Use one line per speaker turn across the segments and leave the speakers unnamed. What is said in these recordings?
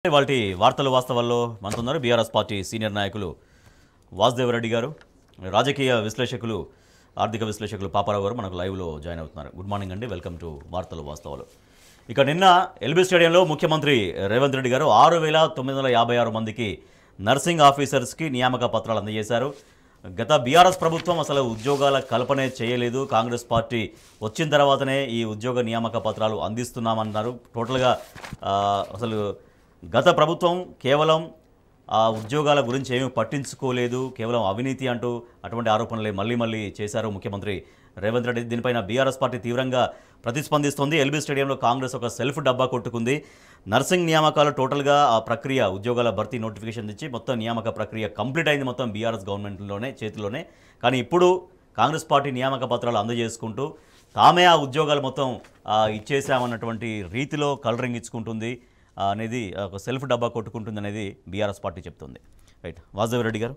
వాటి వార్తలు వాస్తవాల్లో మనతున్నారు BRS party senior నాయకులు వాసుదేవరెడ్డి గారు, రాజకీయ విశ్లేషకులు, ఆర్థిక విశ్లేషకులు పాపారావు గారు మనకు లైవ్లో జాయిన్ అవుతున్నారు. గుడ్ మార్నింగ్ అండి, వెల్కమ్ టు వార్తలు వాస్తవాలు. ఇక నిన్న ఎల్బీ స్టేడియంలో ముఖ్యమంత్రి రేవంత్ రెడ్డి గారు 6,956 మందికి నర్సింగ్ ఆఫీసర్స్కి నియామక పత్రాలు అందజేశారు. గత బీఆర్ఎస్ ప్రభుత్వం అసలు ఉద్యోగాల కల్పనే చేయలేదు, కాంగ్రెస్ పార్టీ వచ్చిన తర్వాతనే ఈ ఉద్యోగ నియామక పత్రాలు అందిస్తున్నామన్నారు. టోటల్గా అసలు గత ప్రభుత్వం కేవలం ఆ ఉద్యోగాల గురించి ఏమీ పట్టించుకోలేదు, కేవలం అవినీతి అంటూ అటువంటి ఆరోపణలే మళ్ళీ చేశారు ముఖ్యమంత్రి రేవంత్ రెడ్డి. దీనిపైన బీఆర్ఎస్ పార్టీ తీవ్రంగా ప్రతిస్పందిస్తోంది. ఎల్బీ స్టేడియంలో కాంగ్రెస్ ఒక సెల్ఫ్ డబ్బా కొట్టుకుంది. నర్సింగ్ నియామకాలు టోటల్గా ఆ ప్రక్రియ ఉద్యోగాల భర్తీ నోటిఫికేషన్ ఇచ్చి మొత్తం నియామక ప్రక్రియ కంప్లీట్ అయింది మొత్తం బీఆర్ఎస్ గవర్నమెంట్లోనే చేతిలోనే. కానీ ఇప్పుడు కాంగ్రెస్ పార్టీ నియామక పత్రాలు అందజేసుకుంటూ తామే ఆ ఉద్యోగాలు మొత్తం ఇచ్చేసామన్నటువంటి రీతిలో కలరింగ్ ఇచ్చుకుంటుంది అనేది, ఒక సెల్ఫ్ డబ్బా కొట్టుకుంటుంది అనేది బీఆర్ఎస్ పార్టీ చెప్తుంది. రైట్, వాసుదేవరెడ్డి గారు,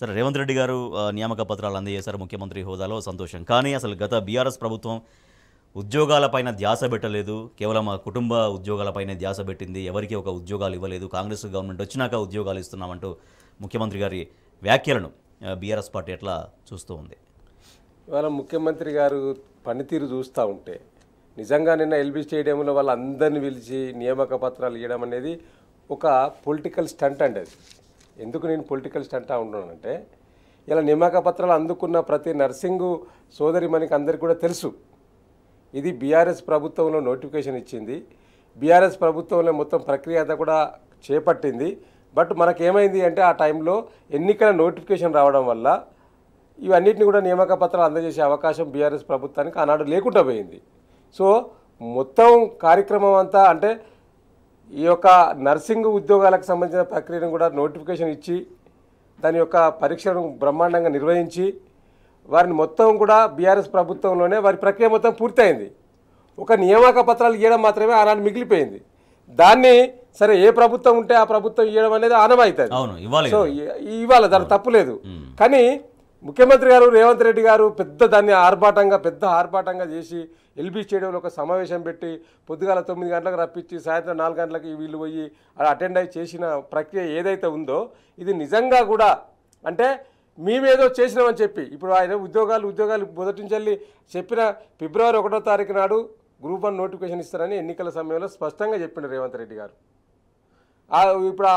సరే రేవంత్ రెడ్డి గారు నియామక పత్రాలు అందజేశారు ముఖ్యమంత్రి హోదాలో, సంతోషం. కానీ అసలు గత బీఆర్ఎస్ ప్రభుత్వం ఉద్యోగాలపైన ధ్యాస పెట్టలేదు, కేవలం కుటుంబ ఉద్యోగాలపైన ధ్యాస పెట్టింది, ఎవరికి ఒక ఉద్యోగాలు ఇవ్వలేదు. కాంగ్రెస్ గవర్నమెంట్ వచ్చినాక ఉద్యోగాలు ఇస్తున్నామంటూ ముఖ్యమంత్రి గారి వ్యాఖ్యలను బీఆర్ఎస్ పార్టీ ఎట్లా చూస్తూ ఉంది?
ఇవాళ ముఖ్యమంత్రి గారు పనితీరు చూస్తూ ఉంటే నిజంగా నిన్న ఎల్బీ స్టేడియంలో వాళ్ళందరినీ పిలిచి నియామక పత్రాలు ఇవ్వడం అనేది ఒక పొలిటికల్ స్టంట్ అండి. అది ఎందుకు నేను పొలిటికల్ స్టంట్ ఉంటున్నానంటే, ఇలా నియామక పత్రాలు అందుకున్న ప్రతి నర్సింగు సోదరి మనకి అందరికీ కూడా తెలుసు, ఇది బీఆర్ఎస్ ప్రభుత్వంలో నోటిఫికేషన్ ఇచ్చింది, బీఆర్ఎస్ ప్రభుత్వంలో మొత్తం ప్రక్రియ అంతా కూడా చేపట్టింది. బట్ మనకేమైంది అంటే ఆ టైంలో ఎన్నికల నోటిఫికేషన్ రావడం వల్ల ఇవన్నిటిని కూడా నియామక పత్రాలు అందజేసే అవకాశం బీఆర్ఎస్ ప్రభుత్వానికి ఆనాడు లేకుండా పోయింది. సో మొత్తం కార్యక్రమం అంతా అంటే ఈ యొక్క నర్సింగ్ ఉద్యోగాలకు సంబంధించిన ప్రక్రియను కూడా నోటిఫికేషన్ ఇచ్చి దాని యొక్క పరీక్షను బ్రహ్మాండంగా నిర్వహించి వారిని మొత్తం కూడా బీఆర్ఎస్ ప్రభుత్వంలోనే వారి ప్రక్రియ మొత్తం పూర్తయింది. ఒక నియామక పత్రాలు ఇవ్వడం మాత్రమే ఆనాడు మిగిలిపోయింది. దాన్ని సరే ఏ ప్రభుత్వం ఉంటే ఆ ప్రభుత్వం ఇవ్వడం అనేది ఆనవాయితీ. సో ఇవాళ దాని తప్పులేదు. కానీ ముఖ్యమంత్రి గారు రేవంత్ రెడ్డి గారు దాన్ని పెద్ద ఆర్భాటంగా చేసి ఎల్బీ స్టేడియంలో ఒక సమావేశం పెట్టి పొద్దుగాల 9 గంటలకు రప్పించి సాయంత్రం 4 గంటలకి వీళ్ళు పోయి అటెండ్ అయ్యి చేసిన ప్రక్రియ ఏదైతే ఉందో ఇది నిజంగా కూడా అంటే మేమేదో చేసినామని చెప్పి ఇప్పుడు ఆయన ఉద్యోగాలు మొదటి నుంచి వెళ్ళి చెప్పిన ఫిబ్రవరి 1వ తారీఖు నాడు గ్రూప్ 1 నోటిఫికేషన్ ఇస్తారని ఎన్నికల సమయంలో స్పష్టంగా చెప్పిండు రేవంత్ రెడ్డి గారు. ఇప్పుడు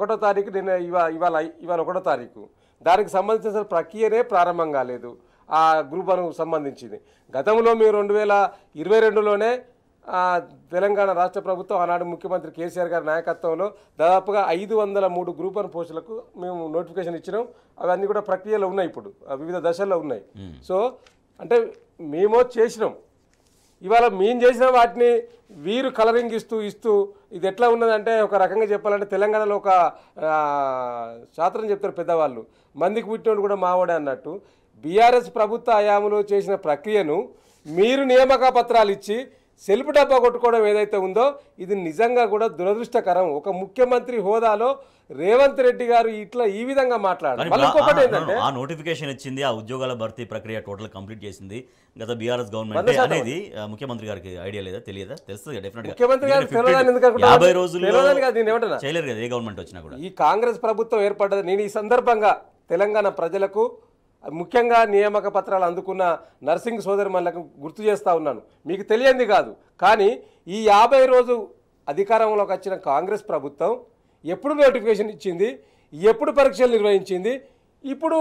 1వ తారీఖు నిన్న ఇవాళ 1వ తారీఖు దానికి సంబంధించిన ప్రక్రియనే ప్రారంభం కాలేదు. ఆ గ్రూప్ 1 సంబంధించింది గతంలో మేము 2022లోనే తెలంగాణ రాష్ట్ర ప్రభుత్వం ఆనాడు ముఖ్యమంత్రి కేసీఆర్ గారి నాయకత్వంలో దాదాపుగా 503 గ్రూప్ 1 పోస్టులకు మేము నోటిఫికేషన్ ఇచ్చినాం. అవన్నీ కూడా ప్రక్రియలో ఉన్నాయి, ఇప్పుడు వివిధ దశల్లో ఉన్నాయి. సో అంటే మేము చేసినాం. ఇవాళ మేము చేసిన వాటిని వీరు కలరింగ్ ఇస్తూ ఇది ఎట్లా ఉన్నదంటే ఒక రకంగా చెప్పాలంటే తెలంగాణలో ఒక శాస్త్రం చెప్తారు పెద్దవాళ్ళు, మందికి పుట్టినోడు కూడా మావాడే అన్నట్టు బీఆర్ఎస్ ప్రభుత్వ హయాంలో చేసిన ప్రక్రియను మీరు నియామక పత్రాలు ఇచ్చి సెల్ఫ్ డబ్బా కొట్టుకోవడం ఏదైతే ఉందో ఇది నిజంగా కూడా దురదృష్టకరం. ఒక ముఖ్యమంత్రి హోదాలో రేవంత్ రెడ్డి గారు ఈ విధంగా మాట్లాడారు.
ఆ నోటిఫికేషన్ ఇచ్చింది, ఆ ఉద్యోగాల భర్తీ ప్రక్రియ టోటల్ కంప్లీట్ చేసింది గత బీఆర్ఎస్ గవర్నమెంట్ అనేది ముఖ్యమంత్రి గారికి ఐడియా లేదా, తెలియదా? తెలుస్తుంది డెఫినెట్ గా.
ముఖ్యమంత్రి గారు
50 రోజులు చేయలేరు కదా ఏ గవర్నమెంట్ వచ్చినా కూడా.
ఈ కాంగ్రెస్ ప్రభుత్వం ఏర్పడ్డది. నేను ఈ సందర్భంగా తెలంగాణ ప్రజలకు ముఖ్యంగా నియామక పత్రాలు అందుకున్న నర్సింగ్ సోదరిమణులకు గుర్తు చేస్తూ ఉన్నాను, మీకు తెలియంది కాదు. కానీ ఈ 50 రోజు అధికారంలోకి వచ్చిన కాంగ్రెస్ ప్రభుత్వం ఎప్పుడు నోటిఫికేషన్ ఇచ్చింది, ఎప్పుడు పరీక్షలు నిర్వహించింది, ఇప్పుడు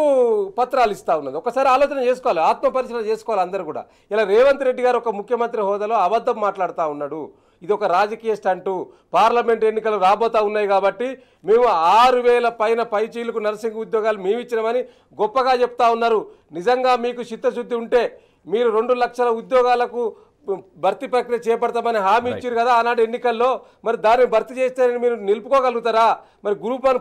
పత్రాలు ఇస్తూ ఉన్నది. ఒకసారి ఆలోచన చేసుకోవాలి, ఆత్మపరిశీలన చేసుకోవాలి అందరూ కూడా. ఇలా రేవంత్ రెడ్డి గారు ఒక ముఖ్యమంత్రి హోదాలో అబద్ధం మాట్లాడుతూ ఉన్నాడు. ఇది ఒక రాజకీయ స్టంటు. పార్లమెంట్ ఎన్నికలు రాబోతా ఉన్నాయి కాబట్టి మేము 6,000 పైన పైచీలకు నర్సింగ్ ఉద్యోగాలు మేము ఇచ్చినామని గొప్పగా చెప్తా ఉన్నారు. నిజంగా మీకు చిత్తశుద్ధి ఉంటే మీరు 2 లక్షల ఉద్యోగాలకు భర్తీ ప్రక్రియ చేపడతామని హామీ ఇచ్చారు కదా ఆనాడు ఎన్నికల్లో. మరి దాన్ని భర్తీ చేస్తే మీరు నిలుపుకోగలుగుతారా? మరి గ్రూప్ 1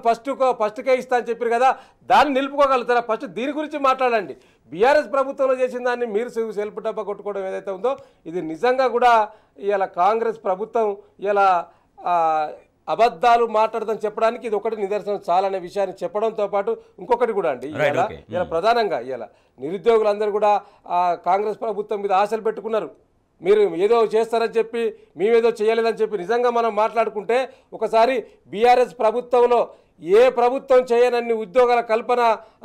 ఫస్ట్కే ఇస్తా అని చెప్పారు కదా, దాన్ని నిలుపుకోగలుగుతారా? ఫస్ట్ దీని గురించి మాట్లాడండి. బీఆర్ఎస్ ప్రభుత్వంలో చేసిన దాన్ని మీరు సెల్ఫ్ డబ్బా కొట్టుకోవడం ఏదైతే ఉందో ఇది నిజంగా కూడా ఇలా కాంగ్రెస్ ప్రభుత్వం ఇలా అబద్ధాలు మాట్లాడదని చెప్పడానికి ఇది ఒకటి నిదర్శనం చాలనే విషయాన్ని చెప్పడంతో పాటు ఇంకొకటి కూడా అండి, ఇలా ప్రధానంగా ఇలా నిరుద్యోగులందరూ కూడా కాంగ్రెస్ ప్రభుత్వం మీద ఆశలు పెట్టుకున్నారు. మీరు ఏదో చేస్తారని చెప్పి మేమేదో చేయలేదని చెప్పి నిజంగా మనం మాట్లాడుకుంటే ఒకసారి బీఆర్ఎస్ ప్రభుత్వంలో ఏ ప్రభుత్వం చేయనన్ని ఉద్యోగాల కల్పన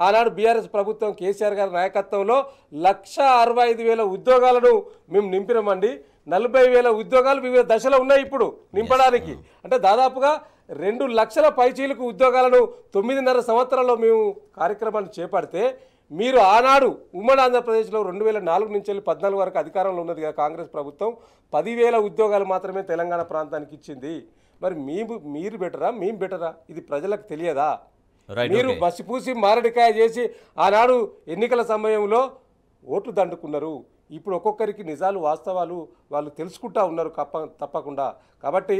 ఆనాడు బీఆర్ఎస్ ప్రభుత్వం కేసీఆర్ గారి నాయకత్వంలో 1,65,000 ఉద్యోగాలను మేము నింపినామండి. 40,000 ఉద్యోగాలు వివిధ దశలో ఉన్నాయి ఇప్పుడు నింపడానికి. అంటే దాదాపుగా 2 లక్షల పైచీలకు ఉద్యోగాలను 9.5 సంవత్సరాల్లో మేము కార్యక్రమాన్ని చేపడితే మీరు ఆనాడు ఉమ్మడి ఆంధ్రప్రదేశ్లో 2004 నుంచి 14 వరకు అధికారంలో ఉన్నది కదా కాంగ్రెస్ ప్రభుత్వం, 10,000 ఉద్యోగాలు మాత్రమే తెలంగాణ ప్రాంతానికి ఇచ్చింది. మరి మీరు బెటరా మేము బెటరా ఇది ప్రజలకు తెలియదా? మీరు బసిపూసి మారడికాయ చేసి ఆనాడు ఎన్నికల సమయంలో ఓట్లు దండుకున్నారు. ఇప్పుడు ఒక్కొక్కరికి నిజాలు వాస్తవాలు వాళ్ళు తెలుసుకుంటా ఉన్నారు తప్పకుండా. కాబట్టి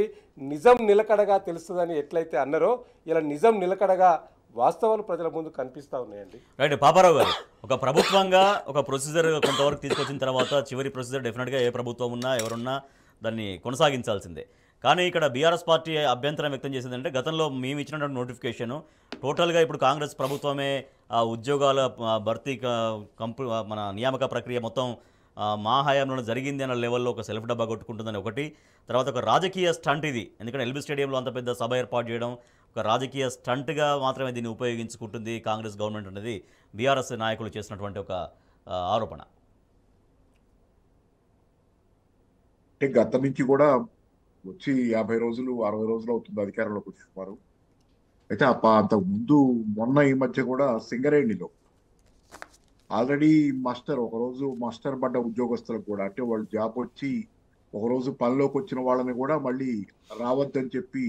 నిజం నిలకడగా తెలుస్తుందని ఎట్లయితే అన్నారో ఇలా నిజం నిలకడగా వాస్తవాలు ప్రజల ముందు కనిపిస్తూ ఉన్నాయండి.
రైట్ పాపారావు గారు, ఒక ప్రభుత్వంగా ఒక ప్రొసీజర్ కొంతవరకు తీసుకొచ్చిన తర్వాత చివరి ప్రొసీజర్ డెఫినెట్గా ఏ ప్రభుత్వం ఉన్నా ఎవరున్నా దాన్ని కొనసాగించాల్సిందే. కానీ ఇక్కడ బీఆర్ఎస్ పార్టీ అభ్యంతరం వ్యక్తం చేసిందంటే గతంలో మేము ఇచ్చినటువంటి నోటిఫికేషను టోటల్గా ఇప్పుడు కాంగ్రెస్ ప్రభుత్వమే ఆ ఉద్యోగాల భర్తీ మన నియామక ప్రక్రియ మొత్తం మా హయాంలో జరిగింది అన్న లెవెల్లో ఒక సెల్ఫ్ డబ్బా కొట్టుకుంటుందని ఒకటి. తర్వాత ఒక రాజకీయ స్టంట్ ఇది, ఎందుకంటే ఎల్బీ స్టేడియంలో అంత పెద్ద సభ ఏర్పాటు చేయడం ఒక రాజకీయ స్టంట్గా మాత్రమే దీన్ని ఉపయోగించుకుంటుంది కాంగ్రెస్ గవర్నమెంట్ అనేది బీఆర్ఎస్ నాయకులు చేసినటువంటి ఒక ఆరోపణ.
అంటే గత నుంచి కూడా వచ్చి 50 రోజులు 60 రోజులు అవుతుంది అధికారంలోకి వచ్చేవారు. అయితే అంతకు ముందు మొన్న ఈ మధ్య కూడా సింగరేణిలో ఆల్రెడీ ఒకరోజు మాస్టర్ పడ్డ ఉద్యోగస్తులకు కూడా, అంటే వాళ్ళు జాబ్ వచ్చి ఒకరోజు పనిలోకి వచ్చిన వాళ్ళని కూడా మళ్ళీ రావద్దని చెప్పి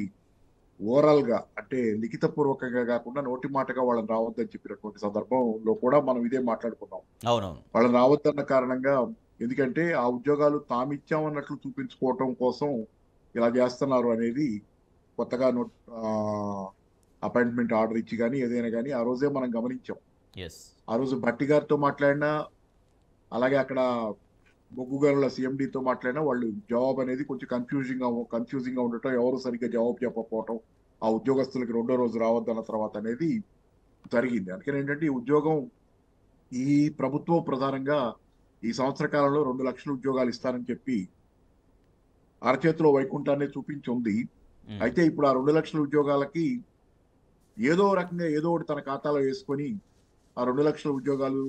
ఓవరాల్ గా, అంటే లిఖిత పూర్వకంగా కాకుండా నోటి మాటగా వాళ్ళని రావద్దని చెప్పినటువంటి సందర్భంలో కూడా మనం ఇదే మాట్లాడుకున్నాం. వాళ్ళని రావద్దన్న కారణంగా, ఎందుకంటే ఆ ఉద్యోగాలు తామిచ్చామన్నట్లు చూపించుకోవటం కోసం ఇలా చేస్తున్నారు అనేది కొత్తగా అపాయింట్మెంట్ ఆర్డర్ ఇచ్చి కానీ ఏదైనా కానీ ఆ రోజే మనం గమనించాం. ఆ రోజు భట్టి గారితో మాట్లాడినా, అలాగే అక్కడ బొగ్గు గనుల CMDతో మాట్లాడినా వాళ్ళు జవాబు అనేది కొంచెం కన్ఫ్యూజింగ్ గా ఉండటం, ఎవరు సరిగ్గా జవాబు చెప్పకపోవటం, ఆ ఉద్యోగస్తులకి 2వ రోజు రావద్దన్న తర్వాత అనేది జరిగింది. అందుకని ఏంటంటే ఈ ఉద్యోగం ఈ ప్రభుత్వం ప్రధానంగా ఈ సంవత్సర కాలంలో 2 లక్షల ఉద్యోగాలు ఇస్తారని చెప్పి అరచేతిలో వైకుంఠాన్ని చూపించి ఉంది. అయితే ఇప్పుడు ఆ 2 లక్షల ఉద్యోగాలకి ఏదో రకంగా ఏదో ఒకటి తన ఖాతాలో వేసుకొని ఆ 2 లక్షల ఉద్యోగాలు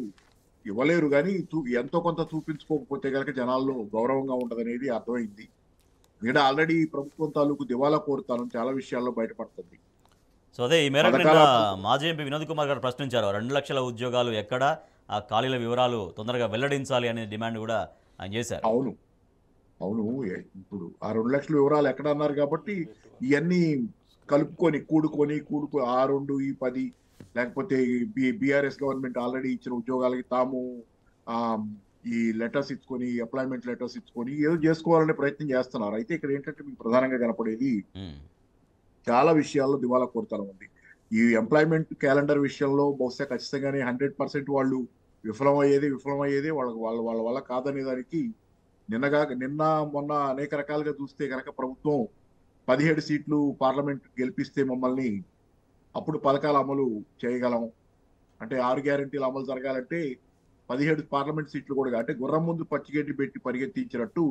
ఇవ్వలేరు, కానీ ఎంతో కొంత చూపించుకోకపోతే కనుక జనాల్లో గౌరవంగా ఉండదనేది అర్థమైంది. ఇక్కడ ఆల్రెడీ ప్రభుత్వం తాలూకు దివాలా కోరుతాను చాలా విషయాల్లో బయటపడుతుంది.
సో అదే ఈ మేరకు మాజీ ఎంపీ వినోద్ కుమార్ గారు ప్రశ్నించారు, 2 లక్షల ఉద్యోగాలు ఎక్కడ, ఆ ఖాళీల వివరాలు తొందరగా వెల్లడించాలి అనే డిమాండ్ కూడా ఆయన చేశారు.
అవును, ఇప్పుడు ఆ 2 లక్షల వివరాలు ఎక్కడ అన్నారు కాబట్టి ఇవన్నీ కలుపుకొని కూడుకొని 2 ఈ 10 లేకపోతే బీఆర్ఎస్ గవర్నమెంట్ ఆల్రెడీ ఇచ్చిన ఉద్యోగాలకి తాము ఈ లెటర్స్ ఇచ్చుకొని అప్లాయ్మెంట్ లెటర్స్ ఇచ్చుకొని ఏదో చేసుకోవాలనే ప్రయత్నం చేస్తున్నారు. అయితే ఇక్కడ ఏంటంటే మీకు ప్రధానంగా కనపడేది చాలా విషయాల్లో దివాలా కోరుతనం ఉంది. ఈ ఎంప్లాయ్మెంట్ క్యాలెండర్ విషయంలో బహుశా ఖచ్చితంగానే 100% వాళ్ళు విఫలమయ్యేది వాళ్ళ వల్ల కాదనే దానికి నిన్న మొన్న అనేక రకాలుగా చూస్తే కనుక ప్రభుత్వం 17 సీట్లు పార్లమెంట్ గెలిపిస్తే మమ్మల్ని అప్పుడు పథకాల అమలు చేయగలం, అంటే 6 గ్యారెంటీల అమలు జరగాలంటే 17 పార్లమెంట్ సీట్లు కూడా, అంటే గుర్రం ముందు పచ్చిగడ్డి పెట్టి పరిగెత్తించినట్టు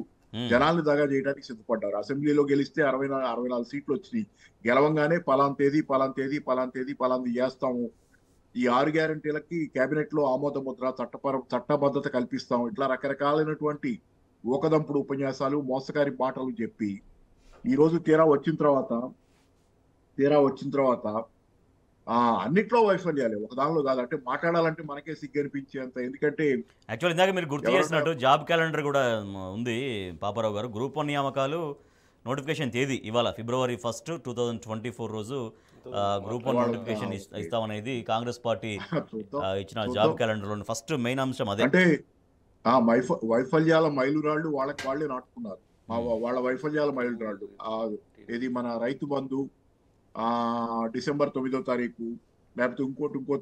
జనాలను దగా చేయడానికి సిద్ధపడ్డారు. అసెంబ్లీలో గెలిస్తే 64 సీట్లు వచ్చినాయి, గెలవంగానే పలాన్ తేదీ చేస్తాము, ఈ 6 గ్యారెంటీలకి కేబినెట్ లో ఆమోద ముద్ర, చట్టబద్ధత కల్పిస్తాం, ఇట్లా రకరకాలైనటువంటి ఊకదంపుడు ఉపన్యాసాలు, మోసగారి మాటలు చెప్పి ఈ రోజు తీరా వచ్చిన తర్వాత అన్నిట్లో వైఫల్యాలే, ఒక దానిలో కాదు. అంటే మాట్లాడాలంటే మనకే సిగ్గు అనిపించేంత, ఎందుకంటే
యాక్చువల్ ఇందాక మీరు గుర్తు చేసినట్టు జాబ్ క్యాలెండర్ కూడా ఉంది పాపారావు గారు. గ్రూప్ 1 నియామకాలు నోటిఫికేషన్ తేదీ ఇవాళ February 1, 2024 రోజు గ్రూప్ 1 నోటిఫికేషన్ ఇస్తామనేది కాంగ్రెస్ పార్టీ ఇచ్చిన జాబ్ క్యాలెండర్లోని ఫస్ట్ మెయిన్ అంశం అదే.
అంటే వైఫల్యాల మైలురాళ్ళు వాళ్ళే నాటుకున్నారు, వాళ్ళ వైఫల్యాల మైలురాళ్ళు. ఇది మన రైతు బంధు December 9వ తారీఖు, లేకపోతే ఇంకో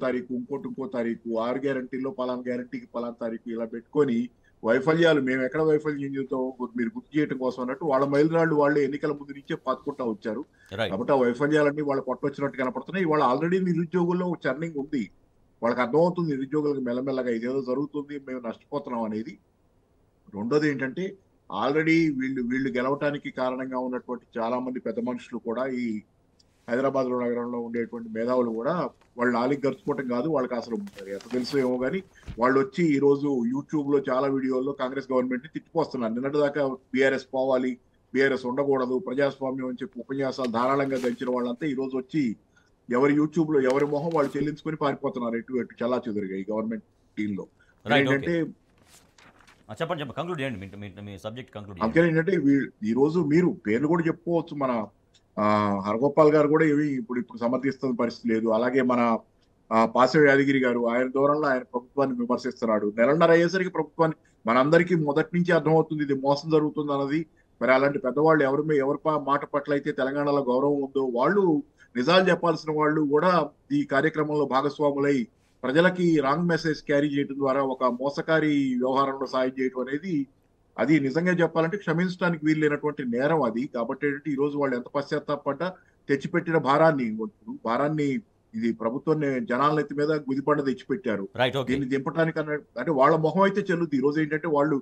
తారీఖు 6 గ్యారంటీల్లో పలానా గ్యారంటీకి పలానా తారీఖు ఇలా పెట్టుకొని వైఫల్యాలు మేము ఎక్కడ వైఫల్యం చేద్దాం మీరు గుర్తు చేయడం కోసం అన్నట్టు వాళ్ళ మైలురాళ్ళు వాళ్ళే ఎన్నికల ముందు నుంచే పాతుకుంటా వచ్చారు. కాబట్టి ఆ వైఫల్యాలన్నీ వాళ్ళ పట్టొచ్చినట్టు కనపడుతున్నాయి. వాళ్ళ ఆల్రెడీ నిరుద్యోగుల్లో చర్నింగ్ ఉంది, వాళ్ళకి అర్థమవుతుంది నిరుద్యోగులకు మెల్లమెల్లగా ఇదేదో జరుగుతుంది, మేము నష్టపోతున్నాం అనేది. రెండోది ఏంటంటే ఆల్రెడీ వీళ్ళు గెలవటానికి కారణంగా ఉన్నటువంటి చాలా మంది పెద్ద మనుషులు కూడా ఈ హైదరాబాద్ నగరంలో ఉండేటువంటి మేధావులు కూడా వాళ్ళు నాలుగు గరుచుకోవటం కాదు, వాళ్ళకి అసలు ఎంత తెలుసు ఏమో కానీ వాళ్ళు వచ్చి ఈ రోజు యూట్యూబ్ లో చాలా వీడియోల్లో కాంగ్రెస్ గవర్నమెంట్ ని తిట్టిపోస్తున్నారు. నిన్నటిదాకా బీఆర్ఎస్ పోవాలి, బీఆర్ఎస్ ఉండకూడదు, ప్రజాస్వామ్యం అని చెప్పి ఉపన్యాసాలు ధారాళంగా దంచిన వాళ్ళంతా ఈ రోజు వచ్చి ఎవరి యూట్యూబ్ లో ఎవరి మొహం వాళ్ళు చెల్లించుకొని పారిపోతున్నారు ఎటు చల్లా చెదురుగా ఈ గవర్నమెంట్ టీంలో. ఏంటంటే
చెప్పండి కంక్లూడ్ చేయండి, మీ సబ్జెక్ట్ కంక్లూడ్
అందుకని ఏంటంటే ఈ రోజు మీరు పేర్లు కూడా చెప్పుకోవచ్చు. మన హరగోపాల్ గారు కూడా ఏమి ఇప్పుడు సమర్థిస్తున్న పరిస్థితి లేదు. అలాగే మన పాసవ యాదగిరి గారు ఆయన దూరంలో ఆయన ప్రభుత్వాన్ని విమర్శిస్తున్నాడు. నెలన్నర అయ్యేసరికి ప్రభుత్వాన్ని మనందరికీ మొదటి నుంచి అర్థమవుతుంది ఇది మోసం జరుగుతుంది అన్నది. మరి అలాంటి పెద్దవాళ్ళు ఎవరి మాట పట్ల అయితే తెలంగాణలో గౌరవం ఉందో వాళ్ళు నిజాలు చెప్పాల్సిన వాళ్ళు కూడా ఈ కార్యక్రమంలో భాగస్వాములై ప్రజలకి రాంగ్ మెసేజ్ క్యారీ చేయడం ద్వారా ఒక మోసకారి వ్యవహారంలో సాయం చేయడం అనేది అది నిజంగా చెప్పాలంటే క్షమించడానికి వీలు లేనటువంటి నేరం అది. కాబట్టి ఏంటంటే ఈ రోజు వాళ్ళు ఎంత పశ్చాత్తాపడ్డా తెచ్చిపెట్టిన భారాన్ని ఇది ప్రభుత్వం జనాల నెత్తి మీద గుదిబండ తెచ్చిపెట్టారు. దీన్ని దింపడానికి అంటే వాళ్ళ మొహం అయితే చెల్లుద్ది. ఈ రోజు ఏంటంటే వాళ్ళు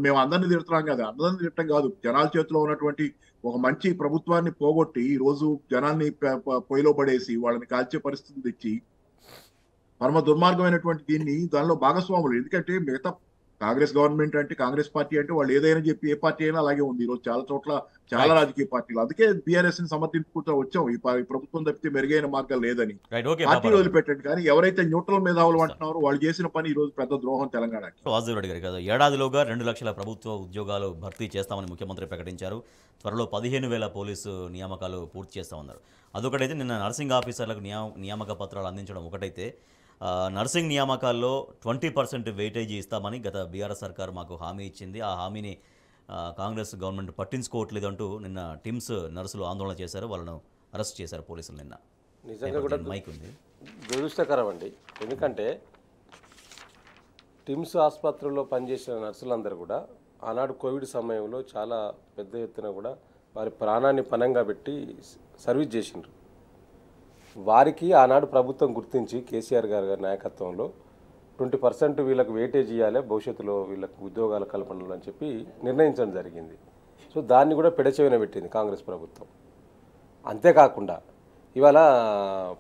మేము అందరినీ తిడుతున్నాం కదా, అందరినీ తిట్టడం కాదు, జనాల చేతిలో ఉన్నటువంటి ఒక మంచి ప్రభుత్వాన్ని పోగొట్టి ఈ రోజు జనాల్ని పొయ్యిలో పడేసి వాళ్ళని కాల్చే పరిస్థితి తెచ్చి పరమ దుర్మార్గమైనటువంటి దీన్ని దానిలో భాగస్వాములు. ఎందుకంటే మిగతా కాంగ్రెస్ గవర్నమెంట్ అంటే కాంగ్రెస్ పార్టీ అంటే వాళ్ళు ఏదైనా చెప్పి ఏ పార్టీ అయినా అలాగే ఉంది. ఈరోజు చాలా చోట్ల చాలా రాజకీయ పార్టీలు అందుకే బీఆర్ఎస్ ని సమర్థించుకుంటూ వచ్చాం. ఈ ప్రభుత్వం తప్పితే మెరుగైన మార్గం లేదని పార్టీ వదిలిపెట్టండి. కానీ ఎవరైతే న్యూట్రల్ మేధావులు అంటున్నారో వాళ్ళు చేసిన పని ఈ రోజు పెద్ద ద్రోహం తెలంగాణకి.
వాసుదేవ్ రెడ్డి గారు కదా, ఏడాదిలోగా 2 లక్షల ప్రభుత్వ ఉద్యోగాలు భర్తీ చేస్తామని ముఖ్యమంత్రి ప్రకటించారు. త్వరలో 15,000 పోలీసు నియామకాలు పూర్తి చేస్తామన్నారు. అదొకటైతే నిన్న నర్సింగ్ ఆఫీసర్లకు నియామక పత్రాలు అందించడం ఒకటైతే, నర్సింగ్ నియామకాల్లో 20% వెయిటేజీ ఇస్తామని గత బీఆర్ఎస్ సర్కారు మాకు హామీ ఇచ్చింది. ఆ హామీని కాంగ్రెస్ గవర్నమెంట్ పట్టించుకోవట్లేదు అంటూ నిన్న టిమ్స్ నర్సులు ఆందోళన చేశారు. వాళ్ళను అరెస్ట్ చేశారు పోలీసులు నిన్న.
నిజంగా కూడా
మైక్ ఉంది,
దురదృష్టకరం అండి. ఎందుకంటే టిమ్స్ ఆసుపత్రిలో పనిచేసిన నర్సులందరూ కూడా ఆనాడు కోవిడ్ సమయంలో చాలా పెద్ద ఎత్తున కూడా వారి ప్రాణాన్ని పణంగా పెట్టి సర్వీస్ చేసిండ్రు. వారికి ఆనాడు ప్రభుత్వం గుర్తించి కేసీఆర్ గారి నాయకత్వంలో 20% వీళ్ళకి వెయిటేజ్ ఇవ్వాలి, భవిష్యత్తులో వీళ్ళకి ఉద్యోగాల కల్పనలు అని చెప్పి నిర్ణయించడం జరిగింది. సో దాన్ని కూడా పెడచెవిన పెట్టింది కాంగ్రెస్ ప్రభుత్వం. అంతేకాకుండా ఇవాళ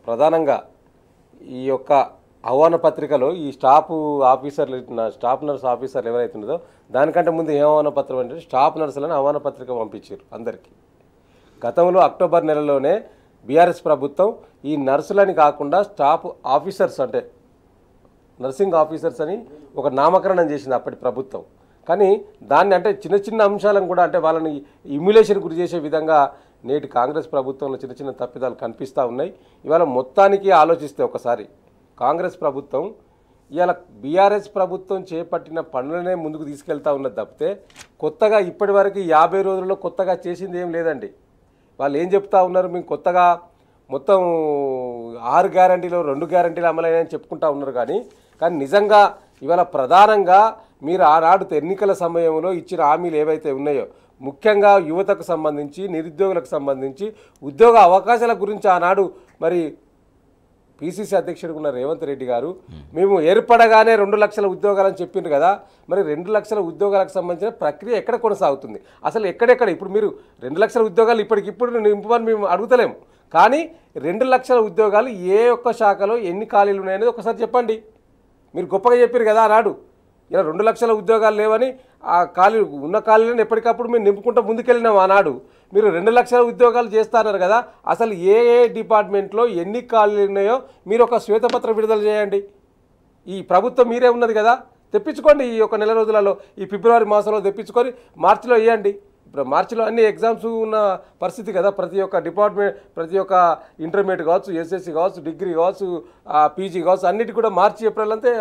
ప్రధానంగా ఈ యొక్క ఆహ్వాన పత్రికలో ఈ స్టాఫ్ నర్స్ ఆఫీసర్లు ఎవరైతే ఉన్నదో దానికంటే ముందు ఏం ఆహ్వాన పత్రం అంటే స్టాఫ్ నర్సులను ఆహ్వాన పత్రిక పంపించారు అందరికీ. గతంలో అక్టోబర్ నెలలోనే బీఆర్ఎస్ ప్రభుత్వం ఈ నర్సులని కాకుండా స్టాఫ్ ఆఫీసర్స్ అంటే నర్సింగ్ ఆఫీసర్స్ అని ఒక నామకరణం చేసింది అప్పటి ప్రభుత్వం. కానీ దాన్ని అంటే చిన్న చిన్న అంశాలను కూడా అంటే వాళ్ళని ఇమ్యులేషన్ గురి చేసే విధంగా నేటి కాంగ్రెస్ ప్రభుత్వంలో చిన్న చిన్న తప్పిదాలు కనిపిస్తూ ఉన్నాయి. ఇవాళ మొత్తానికి ఆలోచిస్తే ఒకసారి కాంగ్రెస్ ప్రభుత్వం ఇవాళ బీఆర్ఎస్ ప్రభుత్వం చేపట్టిన పనులనే ముందుకు తీసుకెళ్తా ఉన్నది తప్పితే కొత్తగా ఇప్పటి వరకు 50 రోజుల్లో కొత్తగా చేసింది ఏం లేదండి. వాళ్ళు ఏం చెప్తా ఉన్నారు, మేము కొత్తగా మొత్తం 6 గ్యారంటీలు 2 గ్యారంటీలు అమలైనాయని చెప్పుకుంటా ఉన్నారు. కానీ నిజంగా ఇవాళ ప్రధానంగా మీరు ఆనాడు ఎన్నికల సమయంలో ఇచ్చిన హామీలు ఏవైతే ఉన్నాయో ముఖ్యంగా యువతకు సంబంధించి నిరుద్యోగులకు సంబంధించి ఉద్యోగ అవకాశాల గురించి ఆనాడు మరి పిసిసి అధ్యక్షుడు ఉన్న రేవంత్ రెడ్డి గారు మేము ఏర్పడగానే 2 లక్షల ఉద్యోగాలని చెప్పిండ్రు కదా, మరి 2 లక్షల ఉద్యోగాలకు సంబంధించిన ప్రక్రియ ఎక్కడ కొనసాగుతుంది, అసలు ఎక్కడెక్కడ? ఇప్పుడు మీరు 2 లక్షల ఉద్యోగాలు ఇప్పటికిప్పుడు నింపమని మేము అడుగుతలేము, కానీ 2 లక్షల ఉద్యోగాలు ఏ ఒక్క శాఖలో ఎన్ని ఖాళీలు ఉన్నాయనేది ఒకసారి చెప్పండి. మీరు గొప్పగా చెప్పారు కదా ఆనాడు ఇలా 2 లక్షల ఉద్యోగాలు లేవని, ఆ ఉన్న ఖాళీలను ఎప్పటికప్పుడు మేము నింపుకుంటూ ముందుకెళ్ళినాం. ఆనాడు మీరు 2 లక్షల ఉద్యోగాలు చేస్తున్నారు కదా, అసలు ఏ డిపార్ట్మెంట్లో ఎన్ని ఖాళీలు ఉన్నాయో మీరు ఒక శ్వేతపత్రం విడుదల చేయండి. ఈ ప్రభుత్వం మీరే ఉన్నది కదా, తెప్పించుకోండి. ఈ ఒక నెల రోజులలో ఈ ఫిబ్రవరి మాసంలో తెప్పించుకొని మార్చిలో వేయండి. ఇప్పుడు మార్చిలో అన్ని ఎగ్జామ్స్ ఉన్న పరిస్థితి కదా, ప్రతి ఒక్క డిపార్ట్మెంట్ ప్రతి ఒక్క ఇంటర్మీడియట్ కావచ్చు, ఎస్ఎస్సి కావచ్చు, డిగ్రీ కావచ్చు, పీజీ కావచ్చు, అన్నిటి కూడా మార్చి ఏప్రిల్ అంతే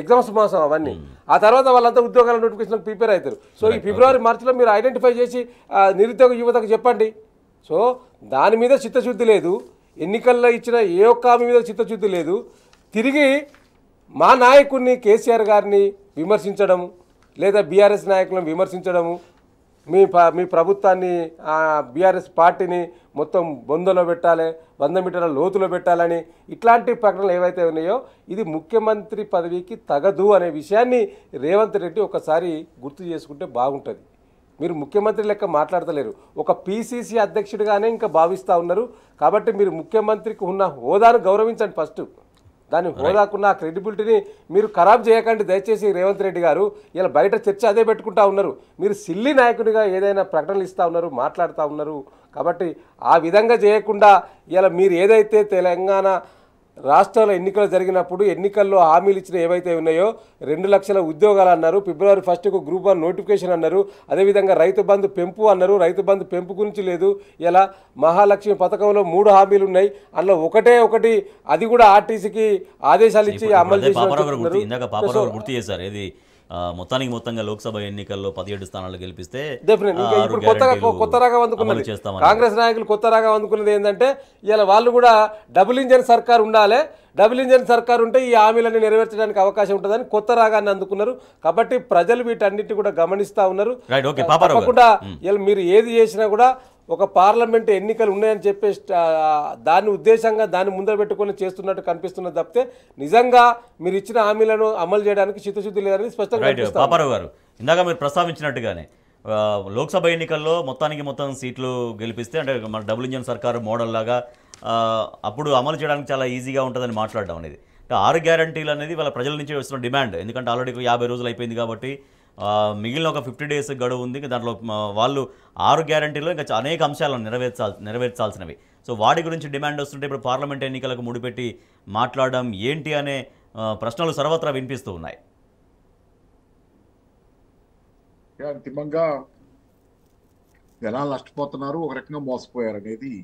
ఎగ్జామ్స్ మాసం అవన్నీ. ఆ తర్వాత వాళ్ళంతా ఉద్యోగాల నోటిఫికేషన్ ప్రిపేర్ అవుతారు. సో ఈ ఫిబ్రవరి మార్చిలో మీరు ఐడెంటిఫై చేసి నిరుద్యోగ యువతకు చెప్పండి. సో దాని మీద చిత్తశుద్ధి లేదు, ఎన్నికల్లో ఇచ్చిన ఏ ఒక్క హామీ మీద చిత్తశుద్ధి లేదు. తిరిగి మా నాయకుడిని కేసీఆర్ గారిని విమర్శించడము లేదా బీఆర్ఎస్ నాయకులను విమర్శించడము మీ ప్రభుత్వాన్ని బీఆర్ఎస్ పార్టీని మొత్తం బొందలో పెట్టాలి, 100 మీటర్ల లోతులో పెట్టాలని ఇట్లాంటి ప్రకటనలు ఏవైతే ఉన్నాయో ఇది ముఖ్యమంత్రి పదవికి తగదు అనే విషయాన్ని రేవంత్ రెడ్డి ఒకసారి గుర్తు చేసుకుంటే బాగుంటుంది. మీరు ముఖ్యమంత్రి లెక్క మాట్లాడతలేరు, ఒక పీసీసీ అధ్యక్షుడిగానే ఇంకా భావిస్తూ ఉన్నారు. కాబట్టి మీరు ముఖ్యమంత్రికి ఉన్న హోదాను గౌరవించండి. ఫస్ట్ దాని హోదాకున్న ఆ క్రెడిబిలిటీని మీరు ఖరాబ్ చేయకండి దయచేసి రేవంత్ రెడ్డి గారు. ఇలా బయట చర్చ అదే పెట్టుకుంటా ఉన్నారు. మీరు సిల్లి నాయకుడిగా ఏదైనా ప్రకటనలు ఇస్తూ ఉన్నారు, మాట్లాడుతూ ఉన్నారు. కాబట్టి ఆ విధంగా చేయకుండా ఇలా మీరు ఏదైతే తెలంగాణ రాష్ట్రాల ఎన్నికలు జరిగినప్పుడు ఎన్నికల్లో హామీలు ఇచ్చిన ఏవైతే ఉన్నాయో 2 లక్షల ఉద్యోగాలు అన్నారు, ఫిబ్రవరి 1కు గ్రూప్ 1 నోటిఫికేషన్ అన్నారు, అదేవిధంగా రైతు బంధు పెంపు అన్నారు. రైతు బంధు పెంపు గురించి లేదు. ఇలా మహాలక్ష్మి పథకంలో 3 హామీలు ఉన్నాయి, అందులో ఒకటి అది కూడా ఆర్టీసీకి ఆదేశాలు ఇచ్చి అమలు
గుర్తు చేశారు. ఇది మొత్తంగా లోక్సభ ఎన్నికల్లో 17 స్థానాలు గెలిపిస్తే
ఇప్పుడు కొత్త రాగం అందుకున్నది కాంగ్రెస్ నాయకులు. కొత్త రాగం అందుకున్నది ఏంటంటే ఇలా వాళ్ళు కూడా డబుల్ ఇంజన్ సర్కార్ ఉండాలి, డబుల్ ఇంజన్ సర్కార్ ఉంటే ఈ హామీలన్నీ నెరవేర్చడానికి అవకాశం ఉంటుందని కొత్త రాగాన్ని అందుకున్నారు. కాబట్టి ప్రజలు వీటన్నిటి కూడా గమనిస్తూ ఉన్నారు. తప్పకుండా ఇలా మీరు ఏది చేసినా కూడా ఒక పార్లమెంట్ ఎన్నికలు ఉన్నాయని చెప్పేసి దాన్ని ఉద్దేశంగా దాన్ని ముందర పెట్టుకొని చేస్తున్నట్టు కనిపిస్తున్నది తప్పితే నిజంగా మీరు ఇచ్చిన హామీలను అమలు చేయడానికి చిత్తశుద్ధి లేదని స్పష్టంగా కనిపిస్తుంది.
పాపారావు గారు, ఇందాక మీరు ప్రస్తావించినట్టుగానే లోక్సభ ఎన్నికల్లో మొత్తం సీట్లు గెలిపిస్తే అంటే మన డబుల్ ఇంజన్ సర్కారు మోడల్ లాగా అప్పుడు అమలు చేయడానికి చాలా ఈజీగా ఉంటుందని మాట్లాడడం అనేది. 6 గ్యారంటీలు అనేది వాళ్ళ ప్రజల నుంచి వస్తున్న డిమాండ్. ఎందుకంటే ఆల్రెడీ 50 రోజులు అయిపోయింది కాబట్టి మిగిలిన ఒక 50 డేస్ గడువు ఉంది. దాంట్లో వాళ్ళు 6 గ్యారంటీలో ఇంకా అనేక అంశాలను నెరవేర్చాల్సినవి. సో వాటి గురించి డిమాండ్ వస్తుంటే ఇప్పుడు పార్లమెంట్ ఎన్నికలకు ముడిపెట్టి మాట్లాడడం ఏంటి అనే ప్రశ్నలు సర్వత్రా వినిపిస్తూ ఉన్నాయి.
అంతిమంగా జనాలు నష్టపోతున్నారు, ఒక రకంగా మోసపోయారు అనేది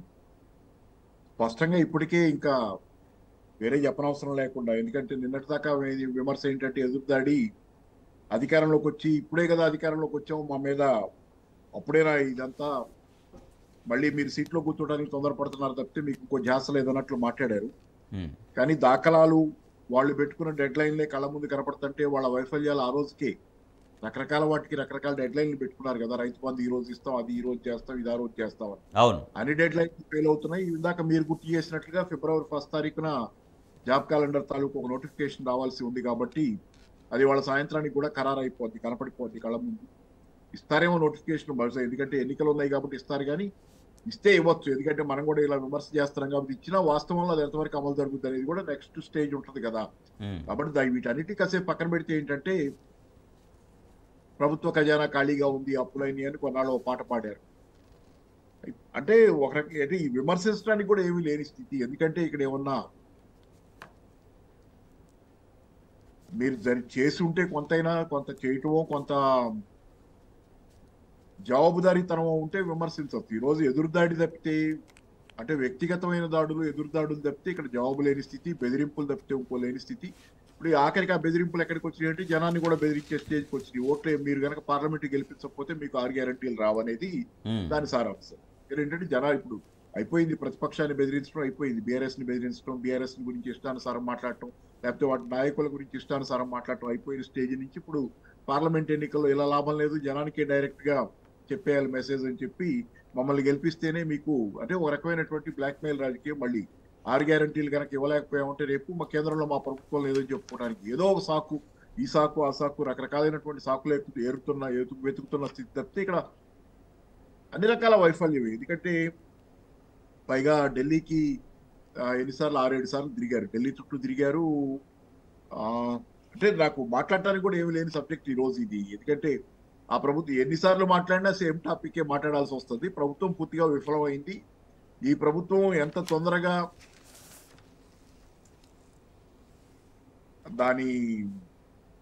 స్పష్టంగా ఇప్పటికే ఇంకా వేరే చెప్పనవసరం లేకుండా. ఎందుకంటే నిన్నటి దాకా విమర్శ ఏంటంటే ఎదురుదాడి అధికారంలోకి వచ్చి ఇప్పుడే కదా అధికారంలోకి వచ్చాము మా మీద, అప్పుడేనా ఇదంతా, మళ్ళీ మీరు సీట్లో కూర్చోడానికి తొందరపడుతున్నారు తప్పితే మీకు ఇంకో ధ్యాస లేదన్నట్లు మాట్లాడారు. కానీ దాఖలాలు వాళ్ళు పెట్టుకున్న డెడ్ లైన్లే కళ్ళ ముందు కనపడుతుంటే వాళ్ళ వైఫల్యాలు ఆ రోజుకే రకరకాల వాటికి రకరకాల డెడ్ లైన్లు పెట్టుకున్నారు కదా. రైతు బంధు ఈ రోజు ఇస్తాం, అది ఈ రోజు చేస్తాం, ఇది ఆ రోజు చేస్తాం అని అన్ని డెడ్ లైన్స్ ఫెయిల్ అవుతున్నాయి. ఇందాక మీరు గుర్తు చేసినట్లుగా ఫిబ్రవరి 1 తారీఖున జాబ్ క్యాలెండర్ తాలూకు ఒక నోటిఫికేషన్ రావాల్సి ఉంది కాబట్టి అది వాళ్ళ సాయంత్రానికి కూడా ఖరారు అయిపోద్ది, కనపడిపోద్ది కళ్ళ ముందు. ఇస్తారేమో నోటిఫికేషన్ బహుశా, ఎందుకంటే ఎన్నికలు ఉన్నాయి కాబట్టి ఇస్తారు, కానీ ఇస్తే ఇవ్వచ్చు. ఎందుకంటే మనం కూడా ఇలా విమర్శ చేస్తున్నాం కాబట్టి ఇచ్చినా వాస్తవంలో అది ఎంతవరకు అమలు జరుగుతుంది అనేది కూడా నెక్స్ట్ స్టేజ్ ఉంటుంది కదా. కాబట్టి వీటన్నిటి కాసేపు పక్కన పెడితే ఏంటంటే ప్రభుత్వ ఖజానా ఖాళీగా ఉంది, అప్పులైన అని కొన్నాళ్ళు పాట పాడారు. అంటే ఒక రకంగా ఈ విమర్శించడానికి కూడా ఏమీ లేని స్థితి. ఎందుకంటే ఇక్కడ ఏమన్నా మీరు చేసి ఉంటే కొంతైనా కొంత చేయటమో కొంత జవాబుదారీతనం ఉంటే విమర్శించవచ్చు. ఈరోజు ఎదురుదాడి తప్పితే, అంటే వ్యక్తిగతమైన దాడులు ఎదురుదాడులు తప్పితే ఇక్కడ జవాబు లేని స్థితి, బెదిరింపులు తప్పితే ఇంకో లేని స్థితి. ఇప్పుడు ఆఖరికి ఆ బెదిరింపులు ఎక్కడికి వచ్చినాయంటే జనాన్ని కూడా బెదిరించే స్టేజ్కి వచ్చినాయి. ఓట్లే మీరు కనుక పార్లమెంట్ గెలిపించకపోతే మీకు 6 గ్యారంటీలు రావనేది దాని సారాంశం. ఏంటంటే జనాలు ఇప్పుడు అయిపోయింది, ప్రతిపక్షాన్ని బెదిరించడం అయిపోయింది, బీఆర్ఎస్ ని బెదిరించడం, బీఆర్ఎస్ గురించి ఇష్టానుసారం మాట్లాడటం, లేకపోతే వాటి నాయకుల గురించి ఇష్టానుసారం మాట్లాడటం అయిపోయిన స్టేజ్ నుంచి ఇప్పుడు పార్లమెంట్ ఎన్నికల్లో ఇలా లాభం లేదు, జనానికే డైరెక్ట్ గా చెప్పేయాలి మెసేజ్ అని చెప్పి మమ్మల్ని గెలిపిస్తేనే మీకు, అంటే ఒక రకమైనటువంటి బ్లాక్మెయిల్ రాజకీయం. మళ్ళీ 6 గ్యారంటీలు కనుక ఇవ్వలేకపోయామంటే రేపు మా కేంద్రంలో మా ప్రభుత్వం లేదని చెప్పుకోవడానికి ఏదో ఒక సాకు, ఈ సాకు ఆ సాకు, రకరకాలైనటువంటి సాకులు వెతుకుతున్న స్థితి తప్పితే ఇక్కడ అన్ని రకాల వైఫల్యం. ఎందుకంటే పైగా ఢిల్లీకి ఎన్నిసార్లు 6-7 సార్లు తిరిగారు, ఢిల్లీ చుట్టూ తిరిగారు. అంటే నాకు మాట్లాడటానికి కూడా ఏమి లేని సబ్జెక్ట్ ఈ రోజు ఇది. ఎందుకంటే ఆ ప్రభుత్వం ఎన్నిసార్లు మాట్లాడినా సేమ్ టాపికే మాట్లాడాల్సి వస్తుంది. ప్రభుత్వం పూర్తిగా విఫలమైంది. ఈ ప్రభుత్వం ఎంత తొందరగా దాని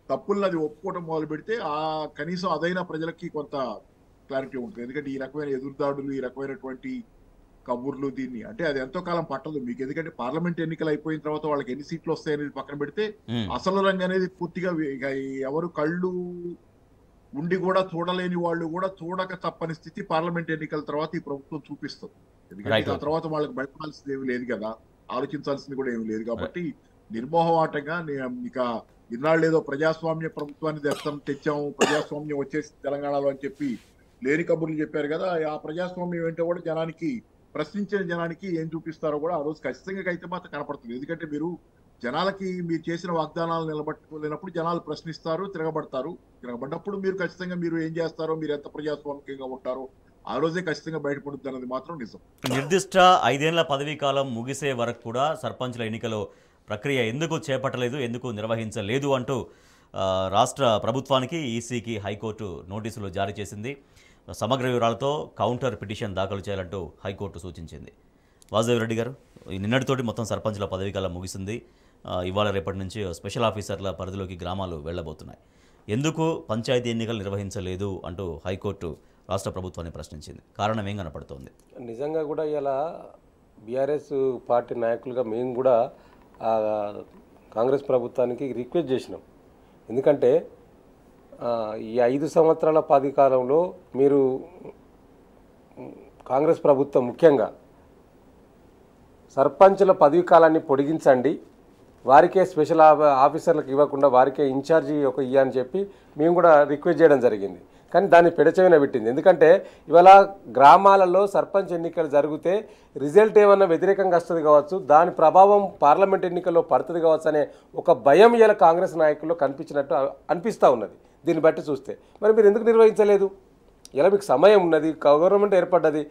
తప్పుల్ని అది ఒప్పుకోవడం మొదలు పెడితే ఆ కనీసం అదైనా ప్రజలకి కొంత క్లారిటీ ఉంటుంది. ఎందుకంటే ఈ రకమైన ఎదురుదాడులు, ఈ రకమైనటువంటి కబుర్లు, దీన్ని అంటే అది ఎంతో కాలం పట్టదు మీకు. ఎందుకంటే పార్లమెంట్ ఎన్నికలు అయిపోయిన తర్వాత వాళ్ళకి ఎన్ని సీట్లు వస్తాయనేది పక్కన పెడితే అసలు రంగు అనేది పూర్తిగా ఎవరు కళ్ళు ఉండి కూడా చూడలేని వాళ్ళు కూడా చూడక తప్పని స్థితి పార్లమెంట్ ఎన్నికల తర్వాత ఈ ప్రభుత్వం చూపిస్తుంది. ఎందుకంటే ఆ తర్వాత వాళ్ళకి భయపడాల్సింది ఏమి లేదు కదా, ఆలోచించాల్సింది కూడా ఏమి లేదు. కాబట్టి నిర్మోహమాటంగా ఇక ఇన్నాళ్ళు ఏదో ప్రజాస్వామ్య ప్రభుత్వాన్ని తెచ్చాము, ప్రజాస్వామ్యం వచ్చేసి తెలంగాణలో అని చెప్పి లేని కబుర్లు చెప్పారు కదా, ఆ ప్రజాస్వామ్యం ఏంటో కూడా జనానికి, ప్రశ్నించిన జనానికి ఏం చూపిస్తారో కూడా ఆ రోజు ఖచ్చితంగా అయితే మాత్రం కనపడుతుంది. ఎందుకంటే జనాలకి మీరు చేసిన వాగ్దానాలు నిలబట్టుకోలేనప్పుడు జనాలు ప్రశ్నిస్తారు, తిరగబడ్డప్పుడు ఖచ్చితంగా మీరు ఏం చేస్తారో, మీరు ఎంత ప్రజాస్వామికంగా ఉంటారో ఆ రోజే ఖచ్చితంగా బయటపడుతుంది అన్నది మాత్రం నిజం.
నిర్దిష్ట 5 ఏళ్ల పదవీ కాలం ముగిసే వరకు కూడా సర్పంచ్ల ఎన్నికల ప్రక్రియ ఎందుకు చేపట్టలేదు, ఎందుకు నిర్వహించలేదు అంటూ రాష్ట్ర ప్రభుత్వానికి, ఈసీకి హైకోర్టు నోటీసులు జారీ చేసింది. సమగ్ర వివరాలతో కౌంటర్ పిటిషన్ దాఖలు చేయాలంటూ హైకోర్టు సూచించింది. వాసుదేవరెడ్డి గారు, నిన్నటితోటి మొత్తం సర్పంచ్ల పదవీకాలం ముగిసింది. ఇవాళ రేపటి నుంచి స్పెషల్ ఆఫీసర్ల పరిధిలోకి గ్రామాలు వెళ్లబోతున్నాయి. ఎందుకు పంచాయతీ ఎన్నికలు నిర్వహించలేదు అంటూ హైకోర్టు రాష్ట్ర ప్రభుత్వాన్ని ప్రశ్నించింది. కారణం ఏం కనపడుతోంది?
నిజంగా కూడా ఇలా బీఆర్ఎస్ పార్టీ నాయకులుగా మేము కూడా కాంగ్రెస్ ప్రభుత్వానికి రిక్వెస్ట్ చేసినాం. ఎందుకంటే ఈ 5 సంవత్సరాల కాలంలో మీరు కాంగ్రెస్ ప్రభుత్వం ముఖ్యంగా సర్పంచుల పదవీ కాలాన్ని పొడిగించండి, వారికే స్పెషల్ ఆఫీసర్లకు ఇవ్వకుండా వారికే ఇన్ఛార్జి ఇయ్యని చెప్పి మేము కూడా రిక్వెస్ట్ చేయడం జరిగింది. కానీ దాన్ని పెడచెవిన పెట్టింది. ఎందుకంటే ఇవాళ గ్రామాలలో సర్పంచ్ ఎన్నికలు జరిగితే రిజల్ట్ ఏమన్నా వ్యతిరేకంగా వస్తుంది కావచ్చు, దాని ప్రభావం పార్లమెంట్ ఎన్నికల్లో పడుతుంది కావచ్చు అనే ఒక భయం ఇలా కాంగ్రెస్ నాయకుల్లో కనిపించినట్టు అనిపిస్తూ ఉన్నది. దీన్ని బట్టి చూస్తే మరి మీరు ఎందుకు నిర్వహించలేదు? ఇలా మీకు సమయం ఉన్నది, గవర్నమెంట్ ఏర్పడ్డది,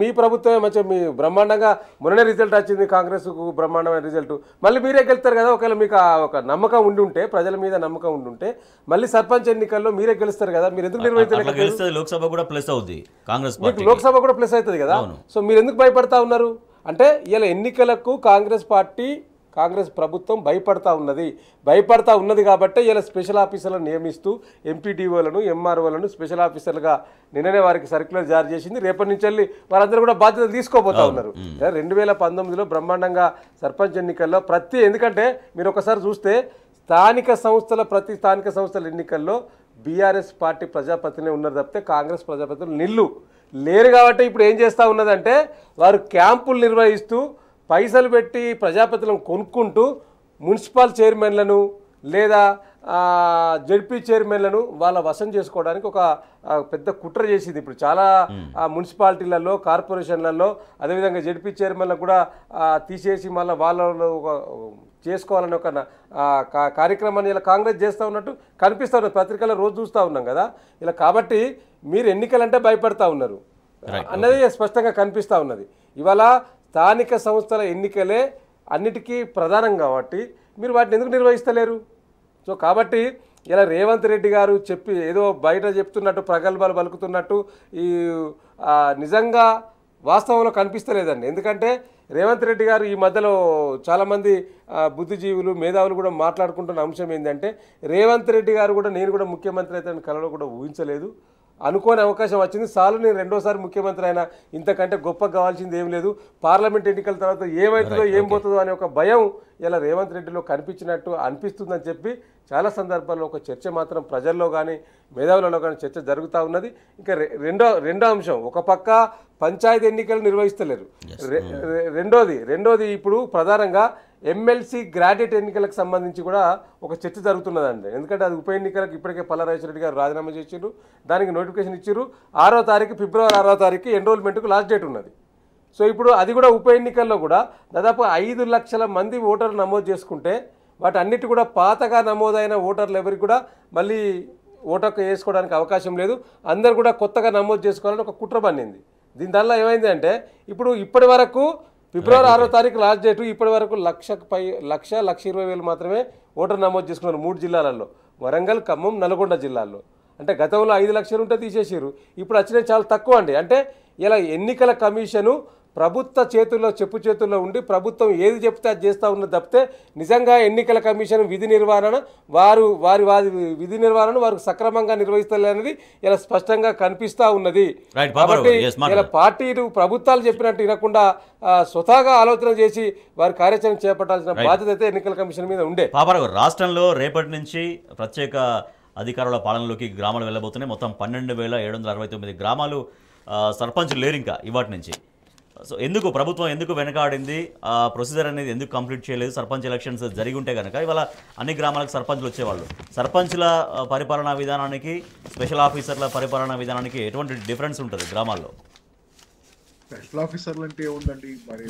మీ ప్రభుత్వమే మంచిగా మీ బ్రహ్మాండంగా మొన్ననే రిజల్ట్ వచ్చింది, కాంగ్రెస్కు బ్రహ్మాండమైన రిజల్ట్, మళ్ళీ మీరే గెలుస్తారు కదా. ఒకవేళ మీకు ఒక నమ్మకం ఉండుంటే, ప్రజల మీద నమ్మకం ఉండుంటే మళ్ళీ సర్పంచ్ ఎన్నికల్లో మీరే గెలుస్తారు కదా. మీరు ఎందుకు నిర్వహించలేదు?
లోక్సభ కూడా ప్లస్ అవుతుంది, కాంగ్రెస్
మీకు లోక్సభ కూడా ప్లస్ అవుతుంది కదా. సో మీరు ఎందుకు భయపడతా ఉన్నారు అంటే ఇలా ఎన్నికలకు కాంగ్రెస్ ప్రభుత్వం భయపడతా ఉన్నది కాబట్టి ఇలా స్పెషల్ ఆఫీసర్లను నియమిస్తూ ఎంపీడీఓలను, ఎంఆర్ఓలను స్పెషల్ ఆఫీసర్లుగా నిన్ననే వారికి సర్క్యులర్ జారీ చేసింది. రేపటి నుంచి వెళ్ళి వారందరూ కూడా బాధ్యతలు తీసుకోబోతా ఉన్నారు. 2019లో బ్రహ్మాండంగా సర్పంచ్ ఎన్నికల్లో ఎందుకంటే మీరు ఒకసారి చూస్తే ప్రతి స్థానిక సంస్థల ఎన్నికల్లో బీఆర్ఎస్ పార్టీ ప్రజాప్రతినిధులు ఉన్నారు తప్పితే కాంగ్రెస్ ప్రజాప్రతినిధులు లేరు. కాబట్టి ఇప్పుడు ఏం చేస్తూ ఉన్నదంటే వారు క్యాంపులు నిర్వహిస్తూ పైసలు పెట్టి ప్రజాప్రతినిధులను కొనుక్కుంటూ మున్సిపల్ చైర్మన్లను లేదా జడ్పీ చైర్మన్లను వాళ్ళ వశం చేసుకోవడానికి ఒక పెద్ద కుట్ర చేసింది. ఇప్పుడు చాలా మున్సిపాలిటీలలో, కార్పొరేషన్లలో, అదేవిధంగా జడ్పీ చైర్మన్లకు కూడా తీసేసి మళ్ళీ వాళ్ళు చేసుకోవాలని ఒక కార్యక్రమాన్ని ఇలా కాంగ్రెస్ చేస్తూ ఉన్నట్టు కనిపిస్తూ ఉన్నది. పత్రికల్లో రోజు చూస్తూ ఉన్నాం కదా ఇలా. కాబట్టి మీరు ఎన్నికలంటే భయపడతా ఉన్నారు అన్నది స్పష్టంగా కనిపిస్తూ ఉన్నది. ఇవాళ స్థానిక సంస్థల ఎన్నికలే అన్నిటికీ ప్రధానం కాబట్టి మీరు వాటిని ఎందుకు నిర్వహిస్తలేరు? సో కాబట్టి ఇలా రేవంత్ రెడ్డి గారు ఏదో బయట చెప్తున్నట్టు, ప్రగల్భాలు పలుకుతున్నట్టు నిజంగా వాస్తవంలో కనిపిస్తలేదండి. ఎందుకంటే రేవంత్ రెడ్డి గారు ఈ మధ్యలో చాలామంది బుద్ధిజీవులు, మేధావులు కూడా మాట్లాడుకుంటున్న అంశం ఏంటంటే రేవంత్ రెడ్డి గారు కూడా నేను కూడా ముఖ్యమంత్రి అయితే కలలో కూడా ఊహించలేదు, అనుకోని అవకాశం వచ్చింది, చాలు నేను రెండోసారి ముఖ్యమంత్రి అయినా, ఇంతకంటే గొప్ప కావాల్సింది ఏం లేదు, పార్లమెంట్ ఎన్నికల తర్వాత ఏమవుతుందో ఏం పోతుందో అనే ఒక భయం ఇలా రేవంత్ రెడ్డిలో కనిపించినట్టు అనిపిస్తుందని చెప్పి చాలా సందర్భాల్లో ఒక చర్చ మాత్రం ప్రజల్లో కానీ మేధావులలో కానీ చర్చ జరుగుతూ ఉన్నది. ఇంకా రెండో అంశం, ఒక పక్క పంచాయతీ ఎన్నికలు నిర్వహిస్తలేరు, రెండోది ఇప్పుడు ప్రధానంగా ఎమ్మెల్సీ గ్రాడ్యుయేట్ ఎన్నికలకు సంబంధించి కూడా ఒక చర్చ జరుగుతున్నదండి. ఎందుకంటే అది ఉప ఎన్నికలకు ఇప్పటికే పల్లారాజేశ్వర రెడ్డి గారు రాజీనామా చేసిండ్రు, దానికి నోటిఫికేషన్ ఇచ్చారు. ఫిబ్రవరి 6వ తారీఖు ఎన్రోల్మెంట్కు లాస్ట్ డేట్ ఉన్నది. సో ఇప్పుడు అది కూడా ఉప ఎన్నికల్లో కూడా దాదాపు 5 లక్షల మంది ఓటర్లు నమోదు చేసుకుంటే వాటి అన్నిటి కూడా పాతగా నమోదైన ఓటర్లు ఎవరికి కూడా మళ్ళీ ఓటకు వేసుకోవడానికి అవకాశం లేదు, అందరు కూడా కొత్తగా నమోదు చేసుకోవాలని ఒక కుట్ర పన్నింది. దీనివల్ల ఏమైంది అంటే ఇప్పటి వరకు ఫిబ్రవరి 6వ తారీఖు లాస్ట్ డేటు, ఇప్పటి వరకు 1,20,000 మాత్రమే ఓటర్ నమోదు చేసుకున్నారు 3 జిల్లాలలో, వరంగల్, ఖమ్మం, నల్గొండ జిల్లాల్లో. అంటే గతంలో 5 లక్షలు ఉంటే తీసేసారు, ఇప్పుడు వచ్చినవి చాలా తక్కువ అండి. అంటే ఇలా ఎన్నికల కమిషను ప్రభుత్వ చెప్పు చేతుల్లో ఉండి ప్రభుత్వం ఏది చెప్తే అది చేస్తూ ఉన్నది తప్పితే నిజంగా ఎన్నికల కమిషన్ విధి నిర్వహణ వారి వారికి సక్రమంగా నిర్వహిస్తలేనిది ఇలా స్పష్టంగా కనిపిస్తూ ఉన్నది. కాబట్టి ఇలా పార్టీలు ప్రభుత్వాలు చెప్పినట్టు వినకుండా స్వతహాగా ఆలోచన చేసి వారి కార్యాచరణ చేపట్టాల్సిన బాధ్యత అయితే ఎన్నికల కమిషన్ మీద ఉండే.
రాష్ట్రంలో రేపటి నుంచి ప్రత్యేక అధికారుల పాలనలోకి గ్రామాలు వెళ్ళబోతున్నాయి. మొత్తం 12,769 గ్రామాలు సర్పంచ్ లేరు ఇంకా ఇవాటి నుంచి. సో ఎందుకు ప్రభుత్వం ఎందుకు వెనకాడింది, ఆ ప్రొసీజర్ అనేది ఎందుకు కంప్లీట్ చేయలేదు? సర్పంచ్ ఎలక్షన్స్ జరిగి ఉంటే కనుక ఇవాళ అన్ని గ్రామాలకు సర్పంచ్లు వచ్చేవాళ్ళు. సర్పంచ్ల పరిపాలనా విధానానికి స్పెషల్ ఆఫీసర్ల పరిపాలనా విధానానికి ఎటువంటి డిఫరెన్స్ ఉంటుంది గ్రామాల్లో?
స్పెషల్ ఆఫీసర్లు అంటే ఏముందండి, మరి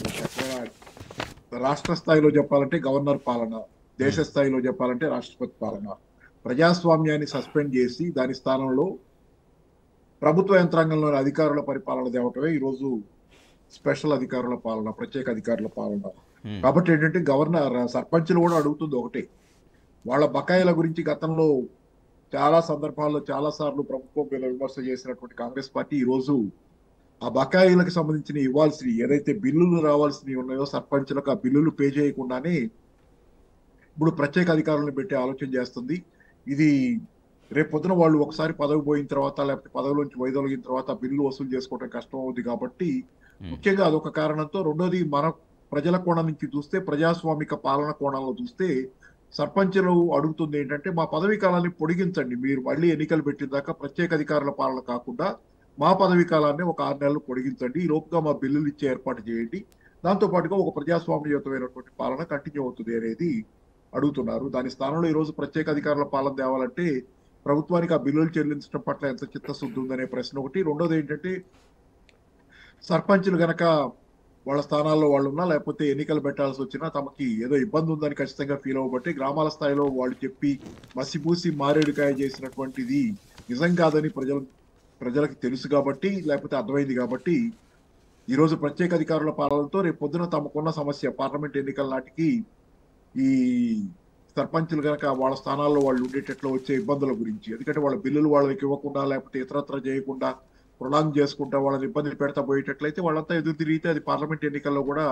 రాష్ట్ర స్థాయిలో చెప్పాలంటే గవర్నర్ పాలన, దేశ స్థాయిలో చెప్పాలంటే రాష్ట్రపతి పాలన. ప్రజాస్వామ్యాన్ని సస్పెండ్ చేసి దాని స్థానంలో ప్రభుత్వ యంత్రాంగంలోని అధికారుల పరిపాలన తేవటమే ఈరోజు స్పెషల్ అధికారుల పాలన, ప్రత్యేక అధికారుల పాలన. కాబట్టి ఏంటంటే గవర్నర్ సర్పంచులు కూడా అడుగుతుంది ఒకటే, వాళ్ళ బకాయిల గురించి గతంలో చాలా సందర్భాల్లో చాలా సార్లు ప్రభుత్వం మీద విమర్శ చేసినటువంటి కాంగ్రెస్ పార్టీ ఈరోజు ఆ బకాయిలకు సంబంధించిన ఇవ్వాల్సినవి ఏదైతే బిల్లులు రావాల్సినవి ఉన్నాయో సర్పంచులకు ఆ బిల్లులు పే చేయకుండానే ఇప్పుడు ప్రత్యేక అధికారులను పెట్టే ఆలోచన చేస్తుంది. ఇది రేపు పొద్దున వాళ్ళు ఒకసారి పదవి పోయిన తర్వాత లేకపోతే పదవిలోంచి వైదొలిగిన తర్వాత బిల్లు వసూలు చేసుకోవడం కష్టం అవుతుంది. కాబట్టి ముఖ్యంగా అదొక కారణంతో. రెండోది, మన ప్రజల కోణం నుంచి చూస్తే, ప్రజాస్వామిక పాలన కోణంలో చూస్తే సర్పంచులు అడుగుతుంది ఏంటంటే, మా పదవీ కాలాన్ని పొడిగించండి, మీరు మళ్ళీ ఎన్నికలు పెట్టిన దాకా ప్రత్యేక అధికారుల పాలన కాకుండా మా పదవీ కాలాన్ని ఒక 6 నెలలు పొడిగించండి, ఈ లోపుగా మా బిల్లులు ఇచ్చే ఏర్పాటు చేయండి, దాంతో పాటుగా ఒక ప్రజాస్వామ్యయుతమైనటువంటి పాలన కంటిన్యూ అవుతుంది అనేది అడుగుతున్నారు. దాని స్థానంలో ఈ రోజు ప్రత్యేక అధికారుల పాలన తేవాలంటే ప్రభుత్వానికి ఆ బిల్లులు చెల్లించడం పట్ల ఎంత చిత్తశుద్ధి ఉందనే ప్రశ్న ఒకటి. రెండోది ఏంటంటే, సర్పంచులు గనక వాళ్ళ స్థానాల్లో వాళ్ళు ఉన్నా లేకపోతే ఎన్నికలు పెట్టాల్సి వచ్చినా తమకి ఏదో ఇబ్బంది ఉందని ఖచ్చితంగా ఫీల్ అవ్వబట్టి గ్రామాల స్థాయిలో వాళ్ళు చెప్పి మసిపూసి మారేడుకాయ చేసినటువంటిది నిజం కాదని ప్రజలకు తెలుసు కాబట్టి, లేకపోతే అర్థమైంది కాబట్టి ఈరోజు ప్రత్యేక అధికారుల పాలనతో రేపు పొద్దున తమకున్న సమస్య పార్లమెంట్ ఎన్నికల నాటికి ఈ సర్పంచులు కనుక వాళ్ళ స్థానాల్లో వాళ్ళు ఉండేటట్లు వచ్చే ఇబ్బందుల గురించి, ఎందుకంటే వాళ్ళ బిల్లులు వాళ్ళకి ఇవ్వకుండా లేకపోతే ఇతరత్ర చేయకుండా ప్రొలాంగ్ చేసుకుంటా వాళ్ళని ఇబ్బంది పెడతా పోయేటట్లయితే వాళ్ళంతా ఎదురు తిరిగితే అది పార్లమెంట్ ఎన్నికల్లో కూడా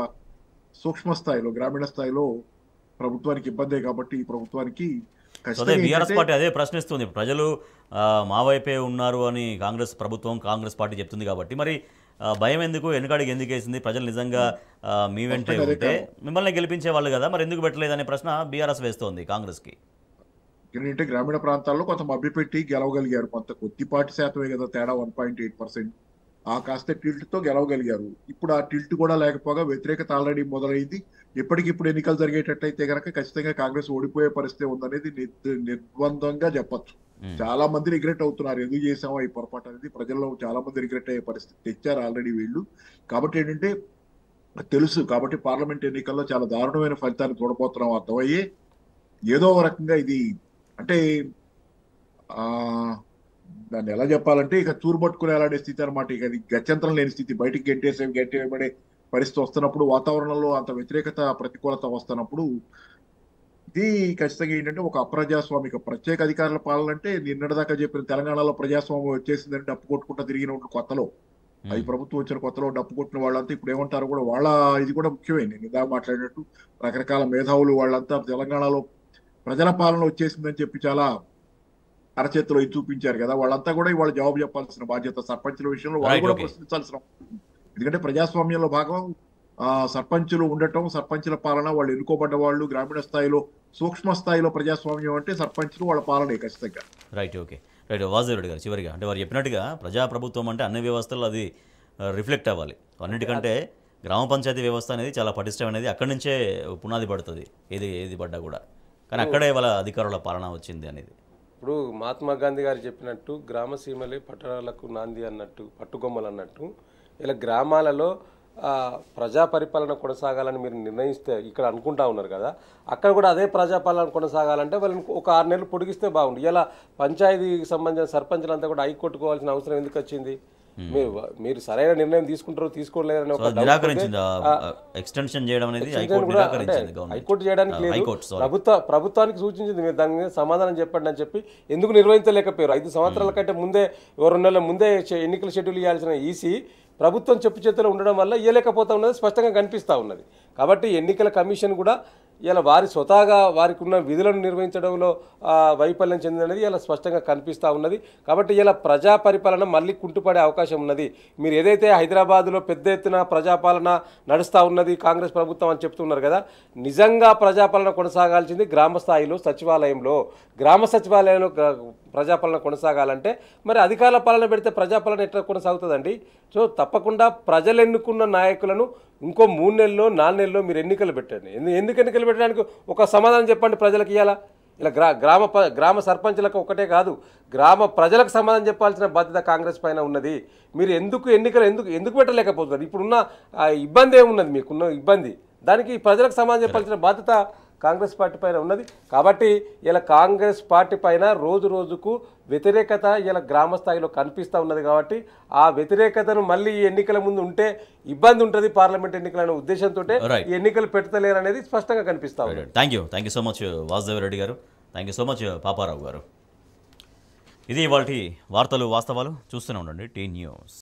సూక్ష్మ స్థాయిలో, గ్రామీణ స్థాయిలో ప్రభుత్వానికి ఇబ్బందే. కాబట్టి ఈ ప్రభుత్వానికి
అదే బీఆర్ఎస్ పార్టీ అదే ప్రశ్నిస్తుంది. ప్రజలు మా వైపే ఉన్నారు అని కాంగ్రెస్ ప్రభుత్వం, కాంగ్రెస్ పార్టీ చెప్తుంది కాబట్టి మరి భయం ఎందుకు, వెనుకాడికి ఎందుకు వేసింది? ప్రజలు నిజంగా మీ వెంటే ఉంటే మిమ్మల్ని గెలిపించే వాళ్ళు కదా, మరి ఎందుకు పెట్టలేదు అనే ప్రశ్న బీఆర్ఎస్ వేస్తోంది కాంగ్రెస్కి.
ఏంటంటే గ్రామీణ ప్రాంతాల్లో కొంత మభ్యపెట్టి గెలవగలిగారు, కొంత కొద్దిపాటి శాతమే కదా తేడా, 1.8%. ఆ కాస్త టిల్ట్తో గెలవగలిగారు. ఇప్పుడు ఆ టిల్ట్ కూడా లేకపోగా వ్యతిరేకత ఆల్రెడీ మొదలైంది. ఎప్పటికిప్పుడు ఎన్నికలు జరిగేటట్టయితే కనుక ఖచ్చితంగా కాంగ్రెస్ ఓడిపోయే పరిస్థితి ఉందనేది నిర్బంధంగా చెప్పచ్చు. చాలా మంది రిగ్రెట్ అవుతున్నారు, ఎందుకు చేసామో ఈ పొరపాటు అనేది ప్రజల్లో చాలా మంది రిగ్రెట్ అయ్యే పరిస్థితి తెచ్చారు ఆల్రెడీ వీళ్ళు. కాబట్టి ఏంటంటే తెలుసు, కాబట్టి పార్లమెంట్ ఎన్నికల్లో చాలా దారుణమైన ఫలితాన్ని చూడబోతున్నాం అర్థమయ్యే. ఏదో రకంగా ఇది అంటే దాన్ని ఎలా చెప్పాలంటే ఇక చూరు పట్టుకుని ఎలాడే స్థితి అనమాట. ఇక అది గత్యంతరం లేని స్థితి, బయటికి గెంటేయబడే పరిస్థితి వస్తున్నప్పుడు, వాతావరణంలో అంత వ్యతిరేకత ప్రతికూలత వస్తున్నప్పుడు ఇది ఖచ్చితంగా ఏంటంటే ఒక అప్రజాస్వామిక ప్రత్యేక అధికారుల పాలన అంటే నిన్నటిదాకా చెప్పిన తెలంగాణలో ప్రజాస్వామ్యం వచ్చేసిందని డప్పు కొట్టుకుంటా తిరిగిన కొత్తలో, అది ప్రభుత్వం వచ్చిన కొత్తలో డప్పు కొట్టిన వాళ్ళంతా ఇప్పుడు ఏమంటారు కూడా వాళ్ళ ఇది కూడా ముఖ్యమే. నేను ఇందాక మాట్లాడినట్టు రకరకాల మేధావులు వాళ్ళంతా తెలంగాణలో ప్రజల పాలన వచ్చేసిందని చెప్పి చాలా అరచేతిలో ఇది చూపించారు కదా, వాళ్ళంతా కూడా ఇవాళ జవాబు చెప్పాల్సిన బాధ్యత సర్పంచుల విషయంలో వాళ్ళు కూడా ప్రశ్నించాల్సిన. ఎందుకంటే ప్రజాస్వామ్యంలో భాగం సర్పంచులు ఉండటం, సర్పంచుల పాలన, వాళ్ళు ఎన్నుకోబడ్డ వాళ్ళు, గ్రామీణ స్థాయిలో సూక్ష్మ స్థాయిలో ప్రజాస్వామ్యం అంటే సర్పంచులు వాళ్ళ పాలనే ఖచ్చితంగా.
Right, okay, right. వాసుదేవ్ గారు చివరిగా అంటే వారు చెప్పినట్టుగా ప్రజాప్రభుత్వం అంటే అన్ని వ్యవస్థల్లో అది రిఫ్లెక్ట్ అవ్వాలి. అన్నిటికంటే గ్రామ పంచాయతీ వ్యవస్థ అనేది చాలా పటిష్టమైనది, అక్కడి నుంచే పునాది పడుతుంది ఏది పడ్డా కూడా. కానీ అక్కడే వాళ్ళ అధికారుల పాలన వచ్చింది అనేది.
ఇప్పుడు మహాత్మా గాంధీ గారు చెప్పినట్టు గ్రామ సీమలే పట్టణాలకు నాంది అన్నట్టు, పట్టుకొమ్మలు అన్నట్టు, ఇలా గ్రామాలలో ప్రజా పరిపాలన కొనసాగాలని మీరు నిర్ణయిస్తే ఇక్కడ అనుకుంటా ఉన్నారు కదా, అక్కడ కూడా అదే ప్రజాపాలన కొనసాగాలంటే వాళ్ళని ఒక 6 నెలలు పొడిగిస్తే బాగుండు. ఇలా పంచాయతీకి సంబంధించిన సర్పంచులంతా కూడా హైకోర్టుకోవాల్సిన అవసరం ఎందుకు వచ్చింది? మీరు సరైన నిర్ణయం తీసుకోలేదని హైకోర్టు చేయడానికి లేదు, ప్రభుత్వానికి సూచించింది, మీరు దాని మీద సమాధానం చెప్పండి అని చెప్పి ఎందుకు నిర్వహించలేకపోయారు? 5 సంవత్సరాల కంటే ముందే 2 నెలల ముందే ఎన్నికల షెడ్యూల్ ఇవ్వాల్సిన ఈసీ ప్రభుత్వం చెప్పు చేతిలో ఉండడం వల్ల ఇవ్వలేకపోతా ఉన్నది స్పష్టంగా కనిపిస్తూ ఉన్నది. కాబట్టి ఎన్నికల కమిషన్ కూడా ఇలా వారి స్వతహాగా వారికి ఉన్న విధులను నిర్వహించడంలో వైఫల్యం చెందినది ఇలా స్పష్టంగా కనిపిస్తూ ఉన్నది. కాబట్టి ఇలా ప్రజా పరిపాలన మళ్ళీ కుంటుపడే అవకాశం ఉన్నది. మీరు ఏదైతే హైదరాబాద్లో పెద్ద ఎత్తున ప్రజాపాలన నడుస్తూ ఉన్నది కాంగ్రెస్ ప్రభుత్వం అని చెప్తున్నారు కదా, నిజంగా ప్రజాపాలన కొనసాగాల్సింది గ్రామ స్థాయిలో సచివాలయంలో. గ్రామ సచివాలయంలో ప్రజాపాలన కొనసాగాలంటే మరి అధికారుల పాలన పెడితే ప్రజాపాలన ఎట్లా కొనసాగుతుందండి? సో తప్పకుండా ప్రజలు ఎన్నుకున్న నాయకులను ఇంకో 3 నెలల్లో 4 నెలల్లో మీరు ఎన్నికలు పెట్టండి. ఎందుకు ఎన్నికలు పెట్టడానికి ఒక సమాధానం చెప్పండి ప్రజలకు. ఇలా గ్రామ సర్పంచులకు ఒకటే కాదు, గ్రామ ప్రజలకు సమాధానం చెప్పాల్సిన బాధ్యత కాంగ్రెస్ పైన ఉన్నది. మీరు ఎన్నికలు ఎందుకు పెట్టలేకపోతున్నారు? ఇప్పుడున్న ఇబ్బంది ఏమున్నది? మీకున్న ఇబ్బంది దానికి ప్రజలకు సమాధానం చెప్పాల్సిన బాధ్యత కాంగ్రెస్ పార్టీ పైన ఉన్నది. కాబట్టి ఇలా కాంగ్రెస్ పార్టీ పైన రోజు రోజుకు వ్యతిరేకత ఇలా గ్రామ స్థాయిలో కనిపిస్తూ ఉన్నది. కాబట్టి ఆ వ్యతిరేకతను మళ్ళీ ఈ ఎన్నికల ముందు ఉంటే ఇబ్బంది ఉంటుంది పార్లమెంట్ ఎన్నికలనే ఉద్దేశంతో ఈ ఎన్నికలు పెడతలేరు అనేది స్పష్టంగా కనిపిస్తూ ఉంది.
Thank you so much Vasudev Reddy garu. Thank you so much Paparao garu. ఇది ఇవాల్టి వార్తలు వాస్తవాలు. చూస్తూనే ఉండండి టీ న్యూస్.